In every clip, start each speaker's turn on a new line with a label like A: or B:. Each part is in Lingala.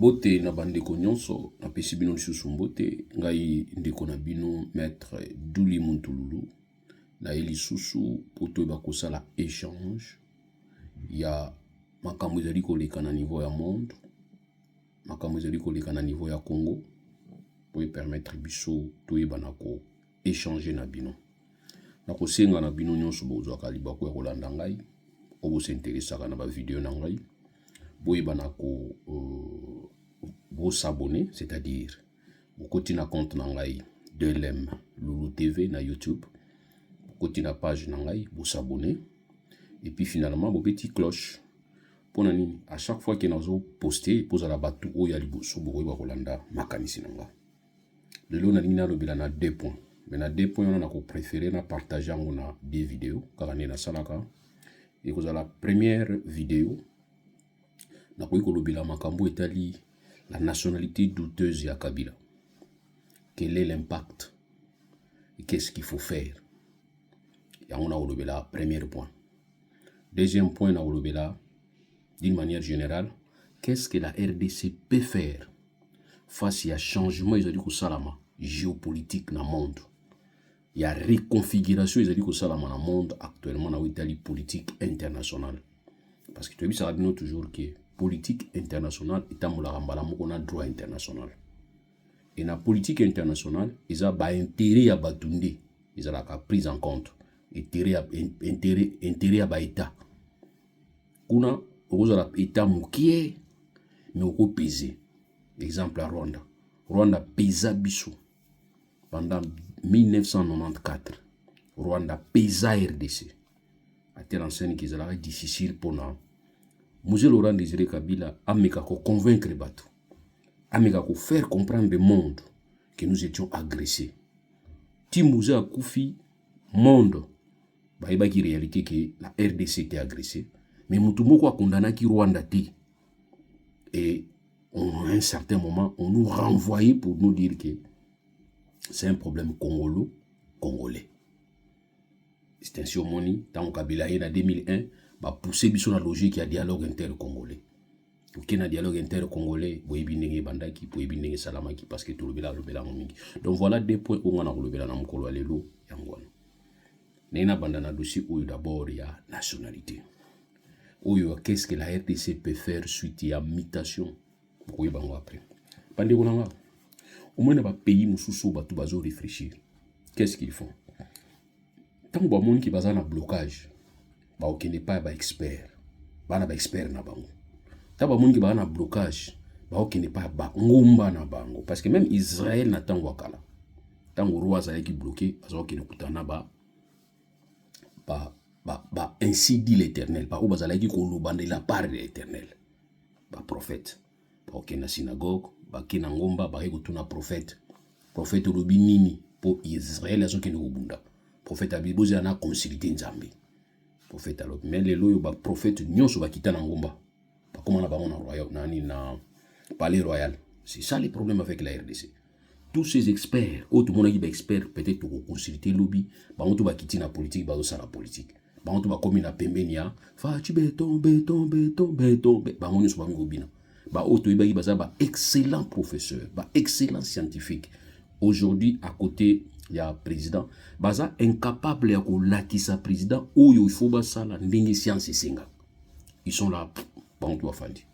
A: Mbote na bandeko nyonso na pesi bino lisusu mbote ngai ndeko na bino maître Duli Muntululu na lisusu poto ba kosala échange ya makambo ezali koleka na niveau ya monde, makambo ezali koleka na niveau ya Congo pour permettre biso toyebana ko échanger na bino na kosenga na bino nyonso bozwaka libako ya kolanda ngai obosinteresaka na ba video na ngai boyebana ko vous s'abonner, c'est-à-dire vous continuez à compte nangai de l'M Lulu TV na YouTube, vous continuez à page nangai, vous s'abonner et puis finalement vos petites cloches pour nani à chaque fois que nous poster poser la batu o ya liboso bo ba kolanda makanisi nanga. Le lo na lingina lobela na 2 points. Mais na 2 points on a ko préférer na partager ngona des vidéos car na salaka et que la première vidéo na ko lobela makambo etali la nationalité douteuse ya Kabila. Quel est l'impact et qu'est-ce qu'il faut faire? Et on a le premier point. Deuxième point, on a le d'une manière générale, qu'est-ce que la RDC peut faire face à changement géopolitique dans le monde? Il y a reconfiguration dans le monde actuellement dans l'Italie politique internationale. Parce que tu as vu, ça dit toujours que politique internationale est un droit international. Et la politique internationale, ils ont intérêt à battunder, ils ont la prise en compte, intérêt à l'État. Kuna, vous avez l'État moukier, mais vous pesez. Exemple à Rwanda. Rwanda pesa bissou. Pendant 1994, Rwanda pesa RDC. À telle enseigne qu'ils ont difficile pour nous. Monsieur Laurent Désiré Kabila a convaincre les bateaux, a faire comprendre le monde que nous étions agressés. Si Moussa a Koufi, monde, il y a une réalité que la RDC était agressée, mais Moutoumoko a condamné qui Rwanda. Et à un certain moment, on nous renvoyait pour nous dire que c'est un problème congolais. C'est ainsi au Moni, dans Kabila en 2001, va pousser sur la logique à dialogue inter-congolais. Ok, na dialogue inter-congolais, boyebi ndenge bandaki, boyebi ndenge salamaki parce que tout le bela mingi. Donc voilà 2 points où on a le bela na mukolo alelo yangwana. Nena bandana dossier où d'abord il y a nationalité. Où qu'est-ce que la RDC peut faire suite à mutation? Pourquoi il va après? Pendant qu'on a au moins dans pays mususu batu bazo réfléchir. Qu'est-ce qu'ils font? Tant que monde qui basa na blocage. Ba okende pa ba expert bana ba expert na bango taba mungi bana blocage ba okende pa ba ngumba na bango parce que même Israël na tango kala tango roi za ki bloqué azo okende kutana ba ainsi dit l'Éternel ba obazala ki ko lobande la part de l'Éternel ba prophète ba okende na synagogue ba kina ngomba ba ekutuna prophète lobi nini pour Israël azo okende kubunda prophète abibozi ana consulter Nzambe prophète alors mais les loyo ba prophète nyonso ba kitana ngomba ba comment na ba na royal nani na palais royal. C'est ça le problème avec la RDC. Tous ces experts autre monde qui ba expert peut-être pour consulter lobby ba on to ba kitina politique ba ça la politique ba on to ba comme na pembenia fa tu béton ba on nyonso ba ngobina ba auto ibaki ba ba excellent professeur ba excellent scientifique. Aujourd'hui à côté il y a un président baza incapable ya kolakisa président oyo il faut basala ndenge science senga ils sont là bon tu afandi.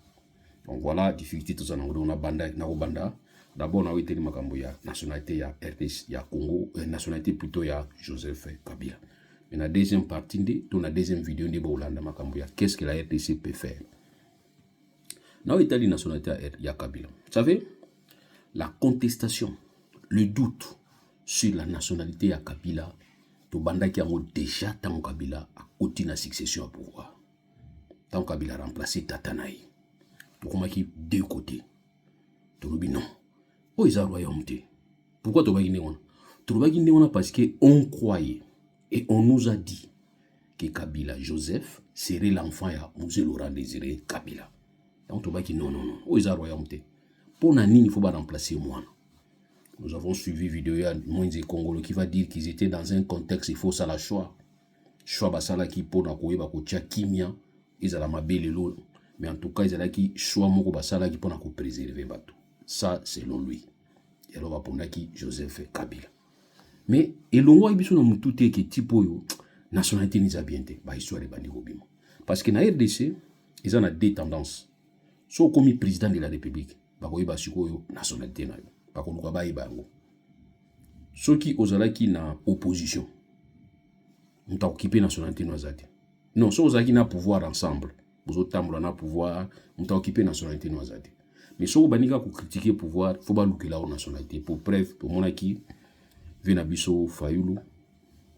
A: Donc voilà difficulté tout ça na banda na banda d'abord na weteli makambo ya nationalité ya RDC ya Congo nationalité plutôt ya Joseph Kabila. Mais la deuxième partie de la deuxième vidéo de Bolanda makambo ya qu'est-ce que la RDC peut faire na weteli nationalité ya Kabila. Vous savez la contestation, le doute sur la nationalité à Kabila, to banda qui a déjà tant Kabila a continué la succession au pouvoir. Tant Kabila a remplacé Tatanaï. To comment qui deux côtés. To lobi non. Oh ils ont royauté. Pourquoi to bagi néon? To bagi néon parce que on croyait et on nous a dit que Kabila Joseph serait l'enfant ya Mousse Laurent Désiré Kabila. Donc to bagi non. Oh ils ont royauté. Pour nani il faut pas remplacer moi. Nous avons suivi vidéo à Moïse Congolo qui va dire qu'ils étaient dans un contexte, il faut ça la choix. Choix basala qui pour na koyeba ko tia kimia, ils ala mabele lo Mais en tout cas, ils ont qui choix moko basala qui pour préserver bateau. Ça, selon lui. Et alors, on va qui Joseph Kabila. Mais, et l'on voit que tout est que type yo nationalité n'est pas bien. Bah, histoire de bandi bima. Parce que dans la RDC, ils ont deux tendances. Soit comme président de la République, bah, ils ont nationalité. Bah, ils ont ba ceux qui osent qui na opposition, ils ont occupé la nationalité noisette. Non, ceux qui ont pouvoir ensemble, vous autres na pouvoir, ils ont occupé la nationalité noisette. Mais ceux qui ont critiqué le pouvoir, il faut pas louper la nationalité. Pour preuve, pour mon qui Venabiso Fayoulou,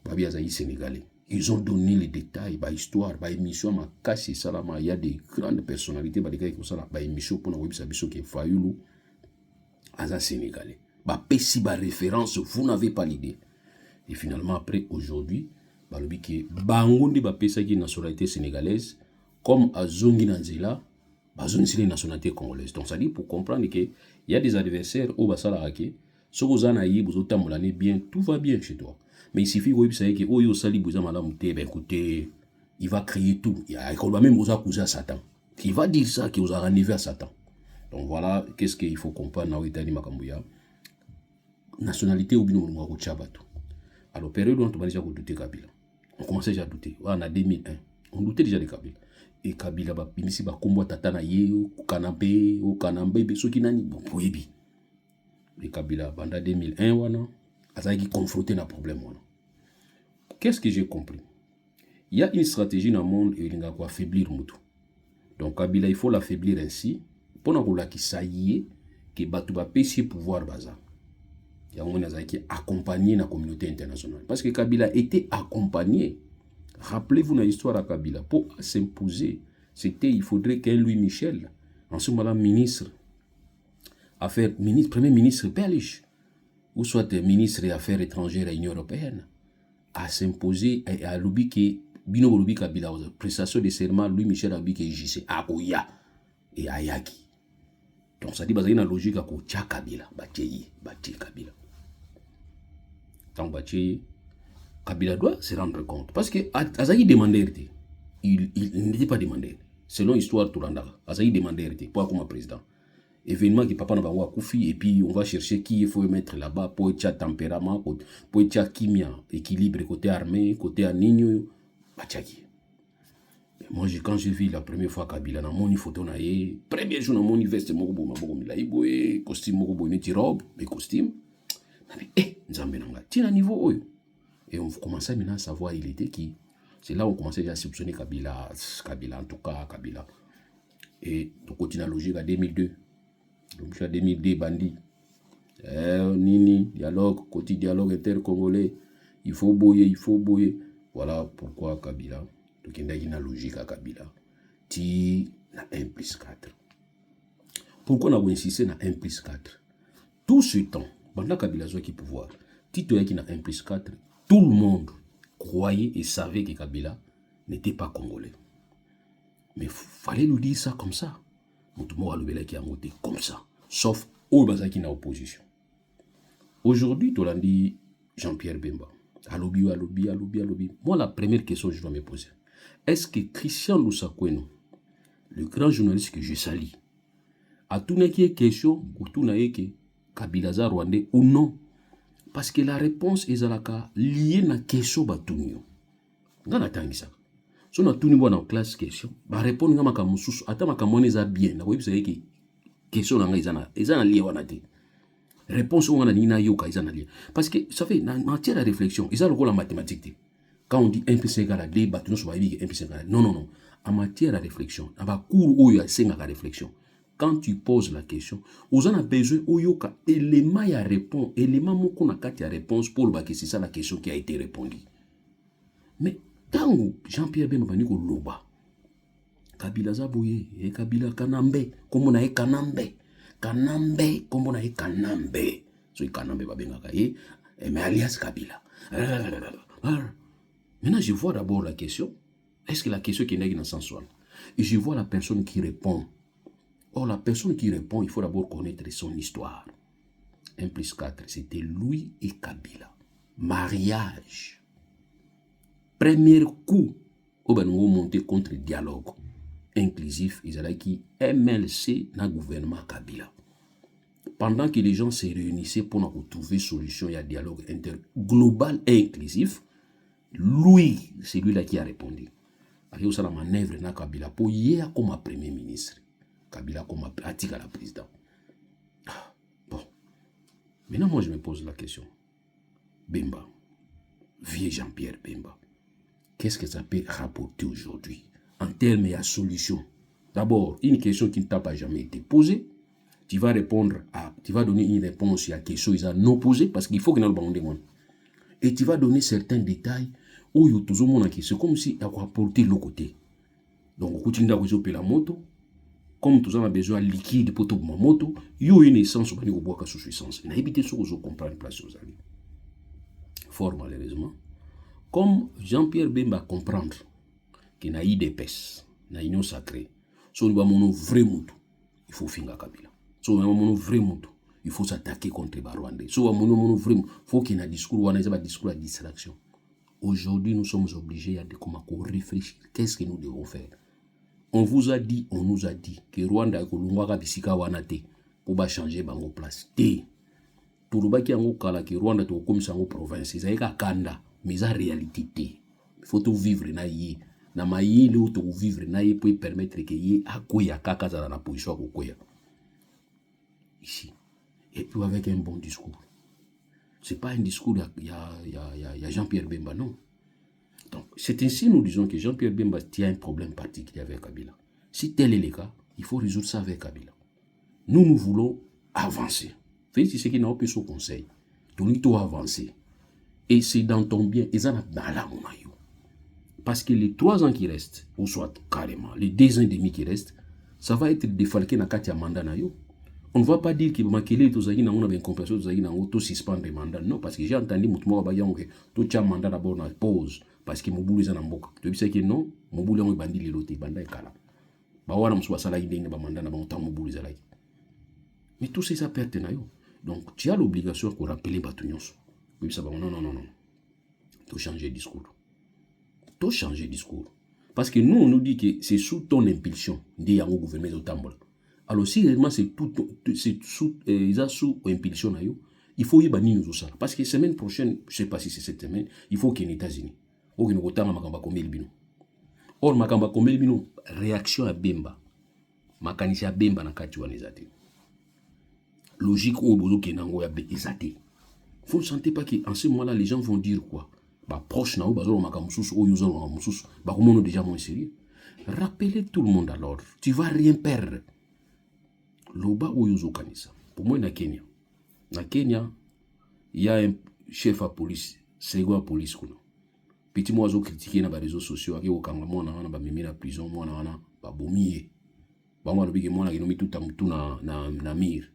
A: Babi Azaï sénégalais. Ils ont donné les détails, bah histoire, bah émission, ma casse salama. Il y a des grandes personnalités, bah des gars qui sont là, bah émission pour nous web sabiso qui Fayoulou, Aza sénégalais. Bah pessi bah référence, vous n'avez pas l'idée. Et finalement après aujourd'hui, bah le biké bangondi bah pesa qui nationalité sénégalaise, comme Azongi Nanzela, bah Azongi nationalité congolaise. Donc ça dit pour comprendre que il y a des adversaires au basala hake. Si vous en avez, vous avez bien, tout va bien chez toi. Mais il suffit que vous sachiez que oh, sali vous avez ben écoutez, il va créer tout. Il va même vous accuser à Satan. Il va dire ça, qu'il vous a renouvelé à Satan. Donc voilà, qu'est-ce qu'il faut comprendre dans l'État de Makambuya. Nationalité ou bien on Tchabatou. Alors, période où on a déjà douté Kabila. On commençait déjà à douter. On a 2001. On doutait déjà de Kabila. Et Kabila, il y a combat tatana ye, au Kanambe, ceux qui n'ont pas de et Kabila, pendant 2001, a confronté à un problème. Qu'est-ce que j'ai compris? Il y a une stratégie dans le monde et il faut affaiblir Moutou. Donc Kabila, il faut l'affaiblir ainsi pour que ça y est, que Batouba pèse pouvoir baza. Il y a un qui accompagné la communauté internationale. Parce que Kabila était accompagné. Rappelez-vous l'histoire à Kabila. Pour s'imposer, c'était, il faudrait qu'un Louis Michel, en ce moment ministre, premier ministre belge, ou soit ministre des Affaires étrangères à l'Union européenne, à s'imposer et à l'oubi que Bino Loubi Kabila, prestation de serment, Louis Michel Abi qui JC, Akoya et Ayaki. Donc ça dit, il y a une logique à Kocha Kabila, Bati Kabila. Tant Bati Kabila doit se rendre compte. Parce que Azaï demandait, il n'était pas demandé. Selon l'histoire Touranda, Azaï demandait, pas comme président. Événement qui papa n'a pas koufi et puis on va chercher qui il faut mettre là-bas pour être tempérament, pour être kimia, équilibre côté armée, côté anigno, bachaki. Moi quand j'ai vu la première fois Kabila dans mon photo na ye, premier jour dans mon veste mokobo maboko milaiboé, costume mokobo neti robe, mes costumes. Mais nzambe nanga, tina niveau oyo. Et on commençait maintenant à savoir il était qui. C'est là où on commençait à soupçonner Kabila en tout cas Kabila. Et on continue la logique à 2002. Donc, 2002, bandit. Nini, dialogue, côté dialogue inter-congolais. Il faut boyer. Voilà pourquoi Kabila. Donc, il y a une logique à Kabila. Ti na 1+4. Pourquoi on a insisté na 1+4? Tout ce temps, pendant Kabila a qui pouvoir, Tito qui na 1+4, tout le monde croyait et savait que Kabila n'était pas congolais. Mais il fallait nous dire ça comme ça. Moutoumou Aloubela qui a monté comme ça. Sauf Obaza qui n'a opposition. Aujourd'hui, tu l'as dit Jean-Pierre Bemba. Alobi. Moi, la première question que je dois me poser, est-ce que Christian Lusakweno, le grand journaliste que je salue, a tout n'est qu'une question ou tout n'est que Kabilaza Rwandais ou non? Parce que la réponse est liée à la question Batunio. On a tant ça. Si on a tout niveau dans la classe question, bah répondre à ma camusous, à ta ma camonesa bien. La web c'est qui question dans les liés on a dit. Réponse on a nina yoka ils en lié. Parce que ça fait en matière de réflexion, ils ont le rôle en mathématiques. Quand on dit 1 plus 1 égale à 2, bah tu ne sais pas 1 plus 1 égale à 2. Non. En matière de réflexion, on va cours où il y a 5 à la réflexion. Quand tu poses la question, vous en avez besoin où yoka élément y a répondre, élément qu'on a quatre à réponse pour le que c'est ça la question qui a été répondue. Mais tant Jean-Pierre Bemba ni ko loba Kabila Zaboye et Kabila Kanambe comme on a Kanambe comme on a Kanambe so Kanambe ba benga kaye mais alias Kabila. Maintenant je vois d'abord la question, est-ce que la question qui est dans le sens et je vois la personne qui répond. Or la personne qui répond, il faut d'abord connaître son histoire. 1+4, c'était Louis et Kabila. Mariage. Premier coup, on va monter contre le dialogue. inclusif, ils allaient qui MLC na gouvernement Kabila. Pendant que les gens se réunissaient pour trouver solution, il y a dialogue global et inclusif, lui, c'est lui là qui a répondu. Il y a la manœuvre na Kabila pour hier comme premier ministre. Kabila comme pratique à la présidente. Bon. Maintenant, moi, je me pose la question. Bemba, vieux Jean-Pierre Bemba, qu'est-ce que ça peut rapporter aujourd'hui en termes de solution? D'abord, une question qui ne t'a pas jamais été posée. Tu vas donner une réponse à la question qu'ils ont non posée parce qu'il faut que nous le demande. Et tu vas donner certains détails où il y a monde qui c'est comme si il a apporté l'autre côté. Donc, on continue à la moto. Comme tout ça a besoin de liquide pour tout ma moto, il y a une essence pour nous boire sous essence. Il a évité ce que vous comprenez place aux amis. Fort malheureusement, comme Jean-Pierre Bemba comprendre qu'il y a IDPS, na union sacrée, si on va mon vrai moto, il faut finir Kabila. Si on va mon vrai moto, il faut s'attaquer contre les Rwandais. Si on va mon vrai moto, il faut qu'il y ait un discours, ou un discours à distraction. Aujourd'hui, nous sommes obligés de réfléchir. Qu'est-ce que nous devons faire? On vous a dit, on nous a dit que Rwanda est bisika wanate pour changer bango place. Tout le baki yango kala que Rwanda to comme ça en province, ça est kanda, mais ça réalité. Il faut tout vivre na yi. Na mayi le to vivre na yi pour permettre que yi akoya kaka za na position akoya. Ici. Et puis avec un bon discours. C'est pas un discours il y a Jean-Pierre Bemba non. Donc, c'est ainsi nous disons que Jean-Pierre Bemba tient un problème particulier avec Kabila. Si tel est le cas, il faut résoudre ça avec Kabila. Nous voulons avancer. C'est ce qui n'a pas son conseil. Nous devons avancer. Et c'est dans ton bien. Et ça n'a pas la monaïo. Parce que les 3 ans qui restent, ou soit carrément, les 2 ans et demi qui restent, ça va être défalqué dans le mandat. On ne va pas dire que Makele to zaki na on a bien compréhension zaki na auto suspendre le mandat. Non, parce que j'ai entendu mutumo ba yango que to cha mandat d'abord na pause parce que Mobutu za na mboka. Tu sais que non, Mobutu yango bandi liloté banda kala. Ba wana mswa sala indenge ba mandat na ba temps Mobutu za like. Mais tout ça perte na yo. Donc tu as l'obligation de rappeler Batounyos. Oui, ça va non. Tu changer de discours. Tu changer de discours. Parce que nous on nous dit que c'est sous ton impulsion de yango gouvernement de Tambola. Alors si réellement c'est sous impulsion, il faut y bannir nous ça. Parce que semaine prochaine, je ne sais pas si c'est cette semaine, il faut qu'il y ait aux États-Unis. Ou qu'il y ait makamba komeli. Or makamba komeli réaction à Bemba. Makanisi à Bemba na kati wana ezate. Logique ou bozo kenango ya ezate. Vous ne sentez pas qu'en ce moment-là, les gens vont dire quoi? Bah proche na ou bazolo makamususu ou yuzo makamususu. Bah comment déjà moins sérieux. Rappelez tout le monde alors. Tu vas rien perdre. Loba Oyozo Kanisa. Pour moi, na Kenya, il y a un chef à police, c'est quoi police qu'on a. Petit moi, je critique dans les réseaux sociaux, avec au Kanga, moi, on a mis la prison, moi, on a pas bomier. Bah, moi, le moi, on a mis tout na mire.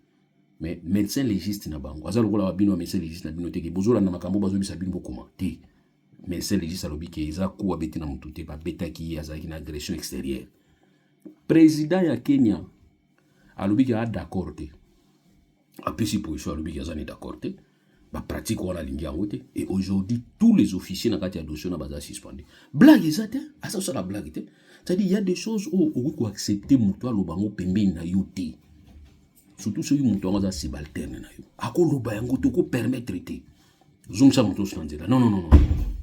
A: Mais médecin légiste na bango. Azal ko la bino médecin légiste na bino te ke bozola na makambo bazo bisa bino bokoma te. Médecin légiste alobi ke eza ko abeti na mutu te ba beta ki azaki na agression extérieure. Président ya Kenya alobi ki a d'accord te. Apesi position alobi ki azani d'accord te. Ba pratique wala lingi yango te. Et aujourd'hui tous les officiers na kati ya dossier na baza suspendus. Blague ezate, asa ça la blague te. C'est-à-dire il y a des choses où on peut accepter mutu alobango pembeni na yo te. Surtout ceux qui montent à subalterne. À quoi le bayango te ko permettre te. Zoom ça monte sur là. Non.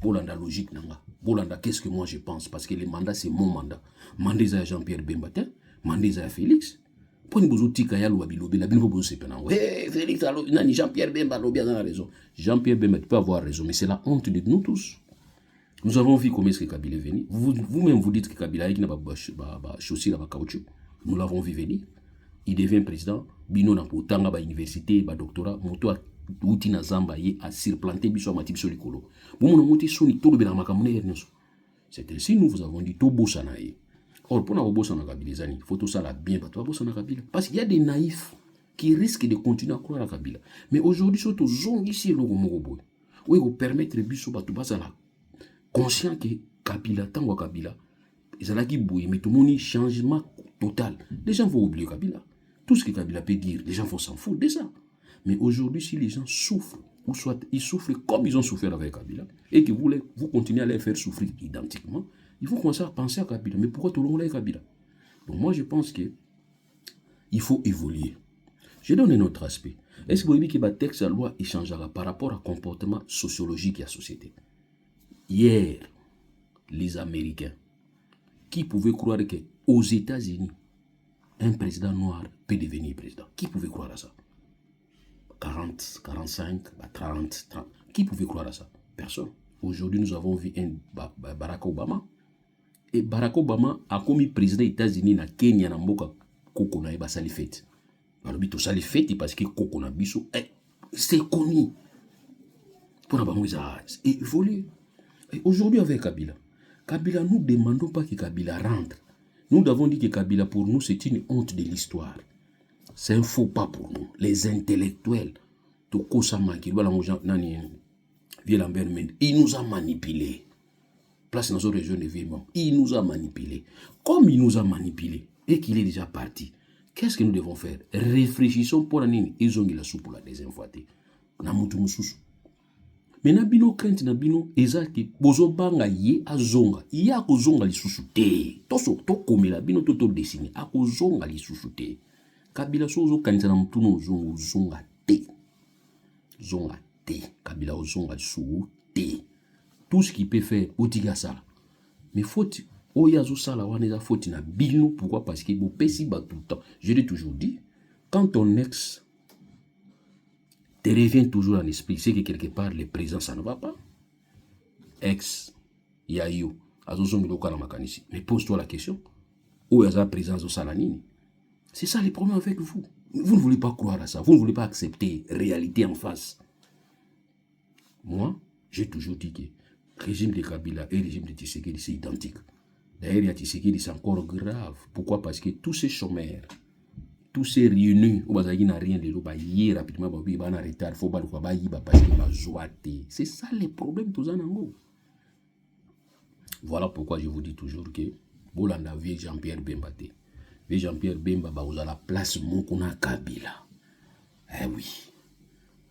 A: Bolanda logique nanga. Bolanda qu'est-ce que moi je pense parce que le mandat c'est mon mandat. Mandat à Jean-Pierre Bemba, mandat à Félix. Pour une boutique kaya lo bilobi la bino bozo sepena. Félix nani Jean-Pierre Bemba lo bien a raison. Jean-Pierre Bemba tu peux avoir raison mais c'est la honte de nous tous. Nous avons vu comment est-ce que Kabila est venu. Vous-même vous dites que Kabila qui n'a pas chaussé la caoutchouc. Nous l'avons vu venir. Il devient président, bino na potanga ba université, ba doctorat, moto outi na zamba ye a surplanté biso mati biso likolo. Bon mon moti soni to be na makamune ernso. C'est ainsi nous vous avons dit to bossa na ye. Or pour na bossa na Kabila zani, faut tout ça là bien pas toi bossa na Kabila parce qu'il y a des naïfs qui risquent de continuer à croire à Kabila. Mais aujourd'hui surtout zongi ici le mogobo. Oui, vous permettre biso ba to basa là. Conscient que Kabila tango Kabila, ils allaient qui bouiller mais tout monde changement total. Les gens vont oublier Kabila. Tout ce que Kabila peut dire, les gens vont s'en foutre de ça. Mais aujourd'hui, si les gens souffrent, ou soit ils souffrent comme ils ont souffert avec Kabila, et que vous continuez à les faire souffrir identiquement, il faut commencer à penser à Kabila. Mais pourquoi tout le monde est Kabila? Donc moi, je pense que il faut évoluer. Je donne un autre aspect. Est-ce que vous voyez que le texte de la loi échangera par rapport au comportement sociologique de la société? Hier, les Américains, qui pouvaient croire qu'aux États-Unis, un président noir peut devenir président? Qui pouvait croire à ça? 40, 45, 30, 30. Qui pouvait croire à ça? Personne. Aujourd'hui, nous avons vu un Barack Obama. Et Barack Obama a commis président des États-Unis na Kenya na mboka koko na eba sali fête. Alors bito sali fête parce que koko na biso c'est connu. Pour na évoluer. Et aujourd'hui avec Kabila, nous ne demandons pas que Kabila rentre. Nous avons dit que Kabila pour nous c'est une honte de l'histoire. C'est un faux pas pour nous. Les intellectuels, il nous a manipulés. Place dans notre région de vivement. Il nous a manipulés. Comme il nous a manipulés et qu'il est déjà parti, qu'est-ce que nous devons faire? Réfléchissons pour la nini. Ils ont la soupe pour la deuxième fois. Mais nabino crainte nabino ezaki bozo banga ye azonga. Iya akozonga lisusu te. Toso to komela bino to dessiner. Akozonga lisusu te. Kabila sozo kanisa na mtuno zonga te. Zonga te. Kabila ozonga lisusu te. Tout ce qu'il peut faire, otiga sala. Mais faute, oyazo sala waneza faute na bino. Pourquoi? Parce que vous pesi ba tout le temps. Je l'ai toujours dit, quand ton ex te revient toujours en esprit, c'est que quelque part, le présent, ça ne va pas. Ex, yayo, azozongi loka na makanisi. Mais pose-toi la question, oyaza présent zo salanini. C'est ça le problème avec vous. Vous ne voulez pas croire à ça. Vous ne voulez pas accepter réalité en face. Moi, j'ai toujours dit que le régime de Kabila et le régime de Tshisekedi, c'est identique. D'ailleurs, il y a Tshisekedi, c'est encore grave. Pourquoi? Parce que tous ces chômeurs, tous ces réunis, qui n'a rien de l'eau, hier rapidement, il y a un retard, il faut parce que c'est ça le problème, tous en ango. Voilà pourquoi je vous dis toujours que Bolanda vie Jean-Pierre Bemba. Jean-Pierre Bemba, vous avez la place, mon Kabila. Eh oui.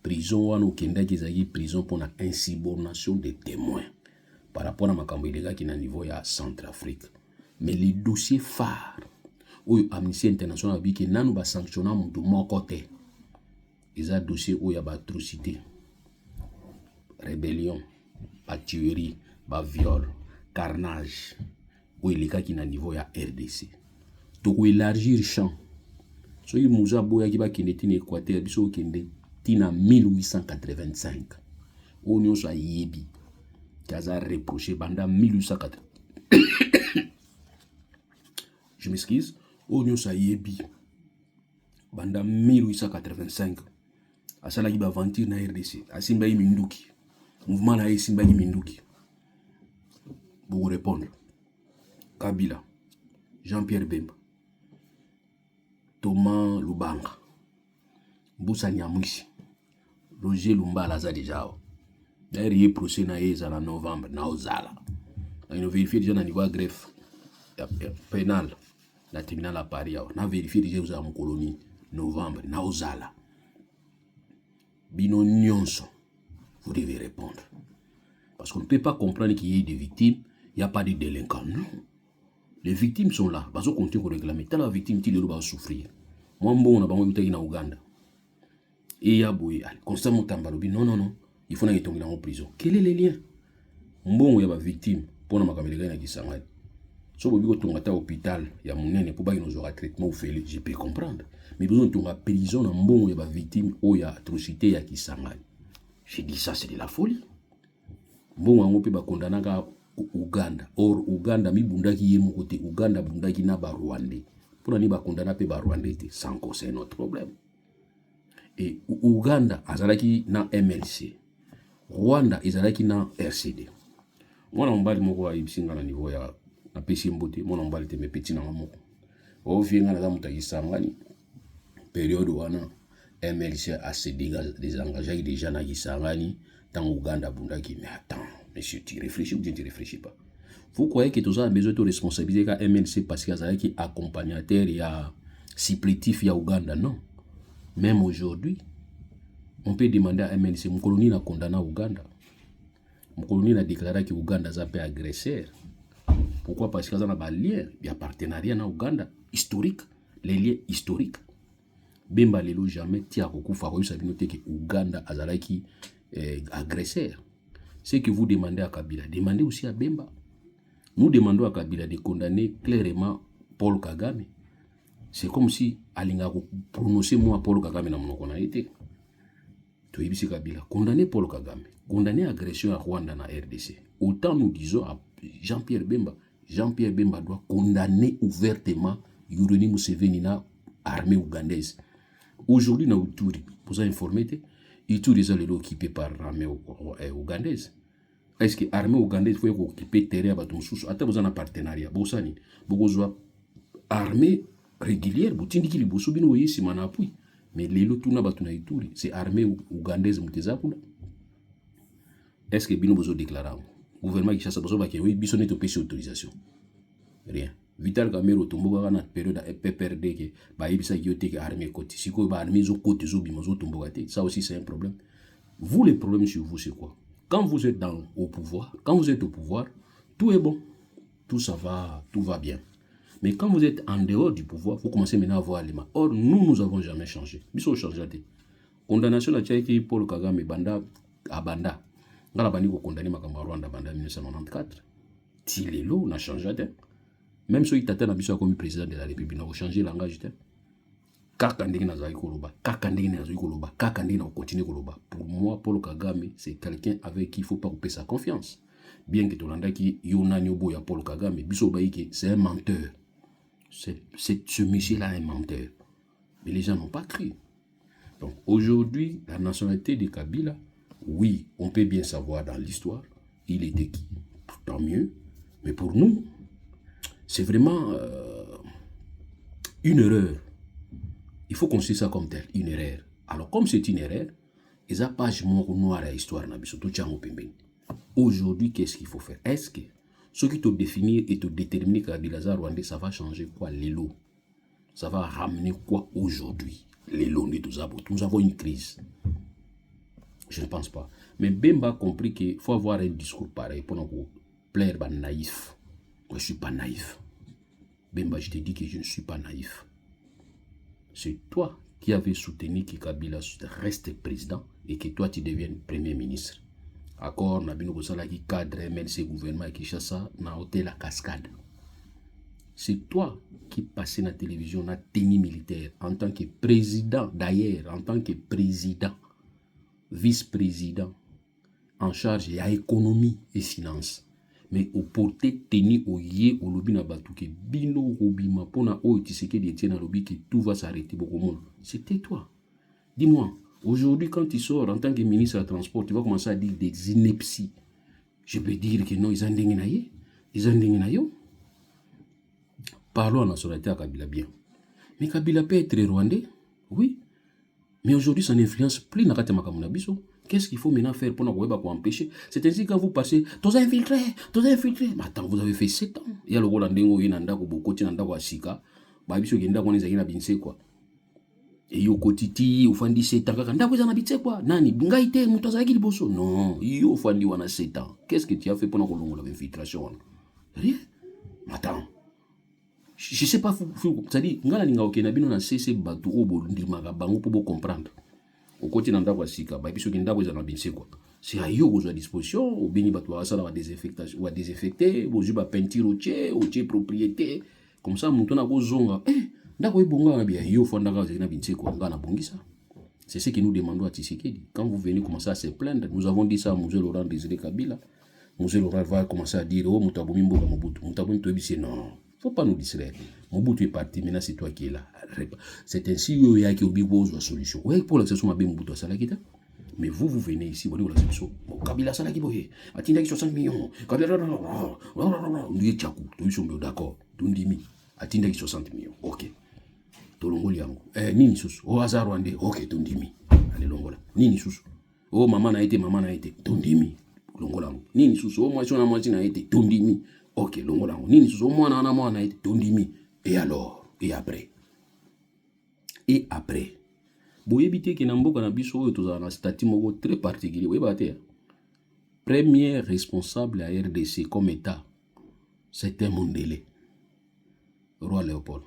A: Prison, on a prison pour la insubordination des témoins. Par rapport à ma cambodge qui est à niveau de Centrafrique. Mais les dossiers phares, où Amnesty International a dit que nous avons sanctionné de mon côté. Ils ont dossier où il y a atrocité, rébellion, tuerie, viol, carnage, où il y a qui est à niveau de RDC. Donc, élargir le champ. So, il y a boya qui va qui est en Équateur, qui est en 1885. Où nous sommes yebi. Kaza reproché pendant 1880. Je m'excuse. Oignon Sayebi. Pendant 1885. Asala Giba aventure na RDC. Asimba Minduki. Mouvement na Simba Minduki. Pour vous répondre. Kabila. Jean-Pierre Bemba. Thomas Lubanga. Mbusa Nyamwisi. Roger Lumba Lazadijao. D'ailleurs, il y a un procès en novembre, on a vérifié déjà au niveau de greffe pénal, la tribunal à Paris, on a vérifié déjà aux en colonie, novembre, naozala. Bino nyonso, vous devez répondre. Parce qu'on ne peut pas comprendre qu'il y ait des victimes, il n'y a pas de délinquants. Non. Les victimes sont là, parce qu'on continue à réclamer. Tant la victime, il va souffrir. Moi, on a pas eu en Ouganda. Et il y a constamment tambalobi, non. Il faut aller tomber en prison. Quel est le lien? Bon, il y a des victimes pour nous caméras qui sont là. Si vous voulez tomber à l'hôpital, il y a mon pour pas qu'ils nous aura traitement ou fait, je peux comprendre. Mais besoin de tomber en prison, bon, il y a des victimes où il y a atrocité qui sont là. J'ai dit ça, c'est de la folie. Bon, on peut pas condamner à Ouganda. Or, Ouganda, mi bundaki yé mon côté. Ouganda, bundaki na ba Rwandais. Pour nous condamner à ba Rwandais, sans cause, c'est notre problème. Et Ouganda, azalaki na MLC. Rwanda ezalaki na RCD. Mwana mbali moko wa ibisinga na niveau ya na pesi mbote, mwana mbali te mepeti na moko. O finga na muta kisangani. Période wana MLC a se désengagé déjà na kisangani tant Ouganda bundaki. Mais attends, monsieur, tu réfléchis ou bien tu réfléchis pas? Vous croyez que tout ça a besoin de responsabiliser ka MLC parce qu'il y a qui accompagnateur il y a supplétif il y a Ouganda? Non. Même aujourd'hui, on peut demander à MLC, mon colonie n'a condamné Ouganda. Mon colonie n'a déclaré que Ouganda a été agresseur. Pourquoi? Parce qu'il y a un lien, il y a partenariat na Ouganda, historique, les liens historiques. Bemba lelo jamais tia kokufa ko sabino te que Ouganda azalaki agresseur. Ce que vous demandez à Kabila, demandez aussi à Bemba. Nous demandons à Kabila de condamner clairement Paul Kagame. C'est comme si alinga prononcer moi Paul Kagame na monoko na été. To yebisi Kabila, condamner Paul Kagame, condamner agression à Rwanda na RDC. Autant nous disons à Jean-Pierre Bemba doit condamner ouvertement Yoweri Museveni na armée ougandaise. Aujourd'hui, na Ituri, pour vous informer, Ituri est occupé par l'armée ougandaise. Est-ce que l'armée ougandaise faut occuper terrain à Batumsous? Attends, vous avez un partenariat. Vous avez une armée régulière, vous avez une armée régulière, mais les lots tout na Ituri, c'est armée ougandaise. Est-ce que bino vous déclaré? Le gouvernement qui chasse à besoin qu'il y ait bisonné au PC autorisation? Rien. Vital Kamero tomboka na période à PPRD que ba yebisa yote que armée côté si ko ba armée zo côté zo bimozo tomboka te, ça aussi c'est un problème. Vous, le problème chez vous c'est quoi? Quand vous êtes au pouvoir, tout est bon, tout ça va, tout va bien. Mais quand vous êtes en dehors du pouvoir, vous commencez maintenant à voir les mains. Or nous n'avons jamais changé. Biso changé te. Condamnation à Tchaïki Paul Kagame banda à banda. Ngala bandi ko condamner makambo Rwanda banda 1994. Tilelo n'a changé te. Même si il a été comme président de la République, il a changé le langage. Pour moi, Paul Kagame, c'est quelqu'un avec qui il ne faut pas couper sa confiance. Bien que Tolanda qui Yona Nyobo ya Paul Kagame, c'est un menteur. Ce monsieur-là est un menteur. Mais les gens n'ont pas cru. Donc aujourd'hui, la nationalité de Kabila, oui, on peut bien savoir dans l'histoire, il était qui? Tant mieux. Mais pour nous, c'est vraiment une erreur. Il faut considérer ça comme tel, une erreur. Alors, comme c'est une erreur, il y a page noire à l'histoire. Aujourd'hui, qu'est-ce qu'il faut faire? Est-ce que ce qui te définit et te détermine que Kabila Rwandais, ça va changer quoi? L'élo. Ça va ramener quoi aujourd'hui? L'élo, nous avons une crise. Je ne pense pas. Mais Bemba a compris qu'il faut avoir un discours pareil pour nous plaire naïf. Moi, je ne suis pas naïf. Bemba, je te dis que je ne suis pas naïf. C'est toi qui avais soutenu que Kabila reste président et que toi, tu deviennes premier ministre. Accord, Nabino Kosala qui cadre MLC gouvernement qui chasse na hôtel la cascade. C'est toi qui passais dans la télévision, dans la tenue militaire, en tant que président, d'ailleurs, en tant que président, vice-président, en charge de l'économie et finances. Mais au porté tenu au yé au lobby na batuke bino robima pona o tiseke de tiena lobby que tout va s'arrêter beaucoup monde. C'était toi. Dis-moi, aujourd'hui quand tu sors en tant que ministre des Transports, tu vas commencer à dire des inepties. Je peux dire que non, ils ont déngénaillé. Ils ont déngénaillé. Parlons à la nationalité à Kabila bien. Mais Kabila peut être rwandais, oui. Mais aujourd'hui, ça n'influence plus na kati makamuna biso. Qu'est-ce qu'il faut maintenant faire pour nous empêcher? C'est ainsi que quand vous passez, tous infiltrés. Mais attends, vous avez fait 7 ans. Il y a le rôle d'Andengo, il y a un beaucoup de gens qui Sika. Babiso qui est là, on est à Binse quoi. Et yo kotiti, au fond 17 ans, quand vous en habitez quoi? Nani, Bungaïte, Moutazaki Bosso. Non, yo fond 7 ans. Qu'est-ce que tu as fait pendant que l'on a l'infiltration? Rien. Attends. Je sais pas, c'est-à-dire, ngala ninga okenabino na cesse batu obo ndimaka bango pour comprendre. Au côté d'un d'abord sika, bah puis ce qui d'abord ils en ont quoi. C'est à eux aux disposition, au béni bateau ça va désinfectation, ou à désinfecter, aux yeux peinture au tiers propriété, comme ça mon ton a beau zonga, d'accord bonga na bien yo fonda ka zina binse quoi, ngana bongisa. C'est ce que nous demandons à Tshisekedi. Quand vous venez commencer à se plaindre, nous avons dit ça à Mzee Laurent Désiré Kabila. Mzee Laurent va commencer à dire oh Mutabumi Mboka Mobutu, Mutabumi Tobi non. Faut pas nous distraire. Mobutu est parti, maintenant c'est toi qui es là. C'est ainsi qu'il y a une solution. Oui, pour l'accession à Mobutu à Salakita. Mais vous venez ici, vous dites l'accession. Kabila Salaki Boye, Atinda 60 millions. Kabila, nous y Tchakou, nous sommes d'accord. Tundimi, Atinda 60 millions. Ok. Tolongoliango. Nini Sousu. Oh, Hazard Rwandais. Ok, Tundimi. Allez, Longola. Nini Sousu. Oh, maman a été. Tundimi. Longolango. Nini Sousu. Oh, moi, je n'a été. Tundimi. Ok, Longolango. Nini Sousu. Oh, moi, a été. Tundimi. Et alors? Et après? Et après? Vous évitez que Namboka na biso oyo tozala na statut moko très particulier. Vous voyez, premier responsable à RDC comme État. C'était Mondele, roi Léopold.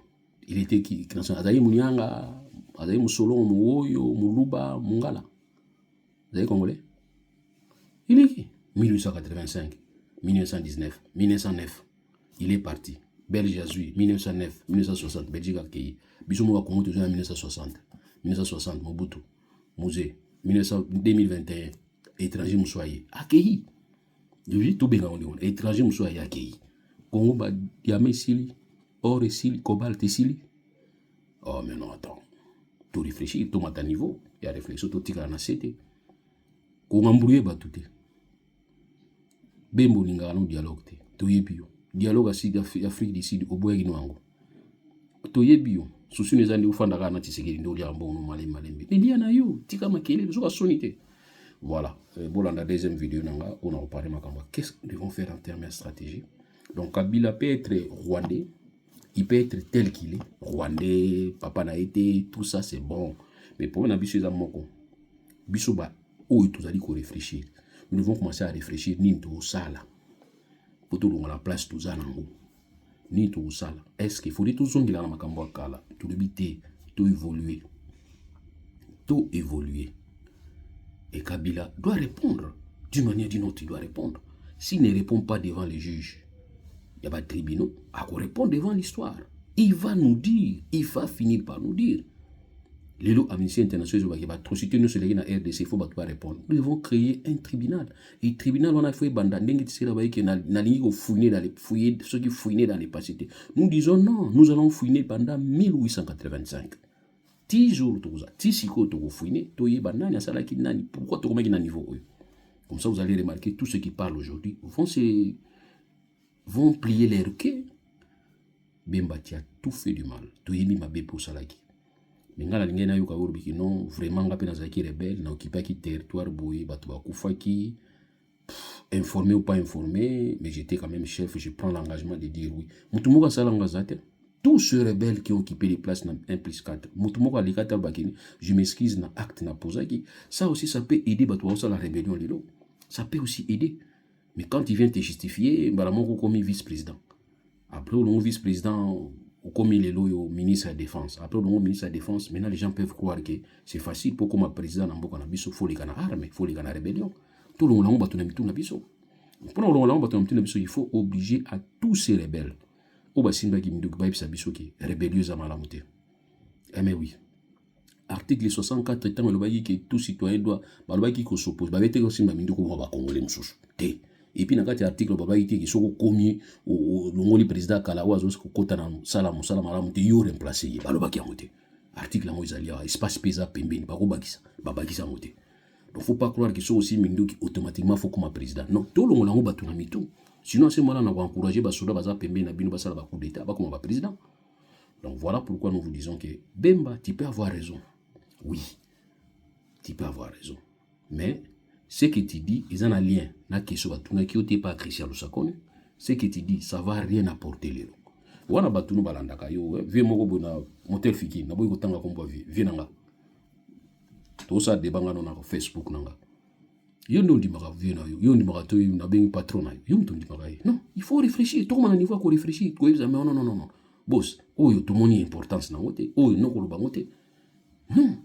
A: Il était qui Azaï Mounianga, Azaï Moussolon, Mouoyo, Moulouba, Mungala. Vous avez congolais? Il est qui? 1885, 1919, 1909. Il est parti. Belge Azui, 1909, 1960, Belgique accueilli. Bissoumou a Congo toujours en 1960. 1960, Mobutu, Musée, 2021, étranger Moussoye, accueilli. Je dis tout bien, étranger Moussoye accueilli. Congo, diamant Sili, or et Sili, cobalt et Sili. Oh, mais non, attends. Tout réfléchir, tout à niveau. Il y a réflexion, tout tika na cité. Congo embrouillé, bah tout est. Bembo linga no dialogue te. To yebio. Dialogue à Afrique du Sud, au bois guinoango. To yebio. Souci les années où Fandara n'a tisé ndo dia bon malé malembe. Mais dia na yo, tika makele, zo sonité. Voilà. Bon, dans la deuxième vidéo, on a reparlé makamba. Qu'est-ce que nous devons faire en termes de stratégie? Donc, Kabila peut être rwandais, il peut être tel qu'il est. Rwandais, papa n'a été, tout ça c'est bon. Mais pour nous, biso moko. Biso ba, où tout allez qu'on réfléchir. Nous devons commencer à réfléchir, ni tout ça là. Pour tout le monde, la place, tout ça là. Ni tout ça là. Est-ce qu'il faut tout son qui là, makamba kala. Tout le bité, tout évoluer. Tout évoluer. Et Kabila doit répondre. D'une manière ou d'une autre, il doit répondre. S'il ne répond pas devant les juges, il y a pas de tribunaux, à quoi répondre devant l'histoire. Il va nous dire, il va finir par nous dire. Les lois Amnesty International, il va atrocité nous sur les RDC, il faut pas répondre. Nous devons créer un tribunal. Et le tribunal, on a fait bandandeng, c'est là qui n'a fouiner dans les fouiller, ceux qui fouinaient dans les passés. Nous disons non, nous allons fouiner pendant 1885. 10 jours, tout ça. 10 cycles, tout fouiner, tout y banane, ça là qui n'a pourquoi tout le monde niveau. Comme ça, vous allez remarquer tous ceux qui parlent aujourd'hui vont plier les requêtes. Bemba, tu as tout fait du mal. Tu as mis ma bébé pour ça là. Mais nga la lingue na yoka urbi non vraiment nga pena zaki rebelle na occuper qui territoire boy batu ba kufa qui informé ou pas informé, mais j'étais quand même chef, je prends l'engagement de dire oui. Mutumoka salanga zate. Tous ceux rebelles qui ont occupé les places na 1+4. Mutumoka likata bakini, je m'excuse na acte na posaki. Ça aussi ça peut aider batu ba la rébellion lilo. Ça peut aussi aider. Mais quand il vient te justifier, balamoko comme vice-président. Après le vice-président comme il est au ministre de la Défense. Après le ministre de la Défense, maintenant les gens peuvent croire que c'est facile pour comme président il faut les gagner armes, il faut les gagner rébellion. Tout le monde il faut obliger à tous ces rebelles. Mais oui. Article 64 étant que tout citoyen doit s'oppose. Et puis, dans l'article, qui sont commis le président Kalawa, kota na salamu malamu te yo remplacer. Balobaki amote. Article là, ils allaient espace pesa pembeni, pas bakisa, babakisa amote. Donc, faut pas croire que c'est aussi Mindu qui automatiquement faut comme président. Non, tout le monde a battu tout. Sinon, c'est moi là, on va encourager Basoda Baza pembeni, na bino basala ba coup d'état, pas comme président. Donc, voilà pourquoi nous vous disons que Bemba, tu peux avoir raison. Oui, tu peux avoir raison. Mais ce que tu dis, ils ont un lien. Qui pas Christian Lusakone. Ce que tu dis, ça va rien apporter les lots. Wana batunu balandaka yo, vie moko bona motel fiki, na boy ko tanga kombo vie nanga. To sa debanga na Facebook nanga. Yo ndo ndimaka vie na yo ndimaka to na bengi patron na yo ndo ndimaka. Non, il faut réfléchir, tout le monde niveau ko réfléchir, ko mais non. Boss, oyo tout moni importance na wote, oyo no ko lo bangote. Non.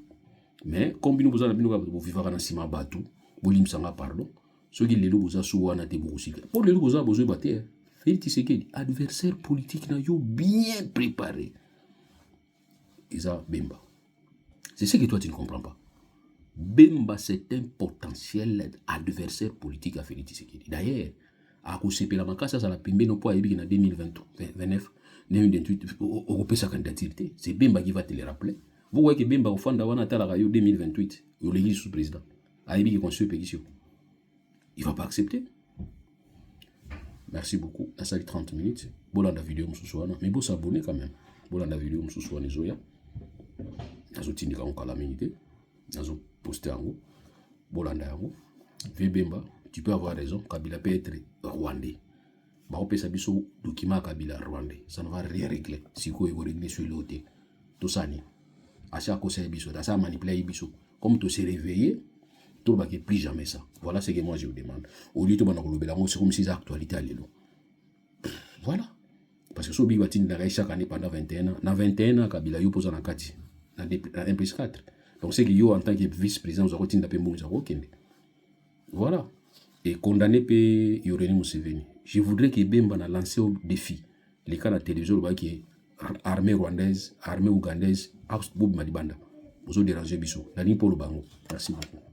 A: Mais comme nous besoin bino ko vivre na sima batu. Bolim sanga pardon. Ceux qui les loups à te bousiller. Pour les loups à besoin de battre, Félix Tshisekedi, adversaire politique n'a yo bien préparé. Isa Bemba. C'est ce que toi tu ne comprends pas. Bemba c'est un potentiel adversaire politique à Félix Tshisekedi. D'ailleurs, à cause de la makasa ça la pimbe non pas en 2029, 2028 au sa candidature. C'est Bemba qui va te le rappeler. Vous voyez que Bemba au fond d'avoir la radio 2028, il est sous président. Aïbi qui construit pétition. Il ne va pas accepter. Merci beaucoup. La salle 30 minutes. Bon la vidéo m'sousouana. Mais bon s'abonner quand même. Bon la vidéo m'sousouana zoya. Nazo tindika on calamité. Nazo poster en haut. Bon la yango. Vebemba, tu peux avoir raison. Kabila peut être rwandais. Bah on peut s'abisso document Kabila rwandais. Ça ne va rien régler. Si quoi il va régler sur l'autre. Tout ça ni. À chaque fois c'est biso. Ça manipuler biso. Comme tu s'es réveillé. Plus jamais ça. Voilà ce que moi je vous demande. Au lieu de c'est comme si c'est actualité à l'élo. Voilà. Parce que so bi watine la chaque année pendant 21 ans. Na 21 ans Kabila yo posa na kati. Na 1 plus 4. Donc c'est que yo en tant que vice-président vous avez la pembo vous voilà. Et condamné pe Yoreni Museveni. Je voudrais que Bemba na lancé au défi. Les cas de la télévision qui est armée rwandaise, armée ougandaise, Bob Madibanda. Vous avez dérangé Bissou. La ligne pour le bango. Merci beaucoup.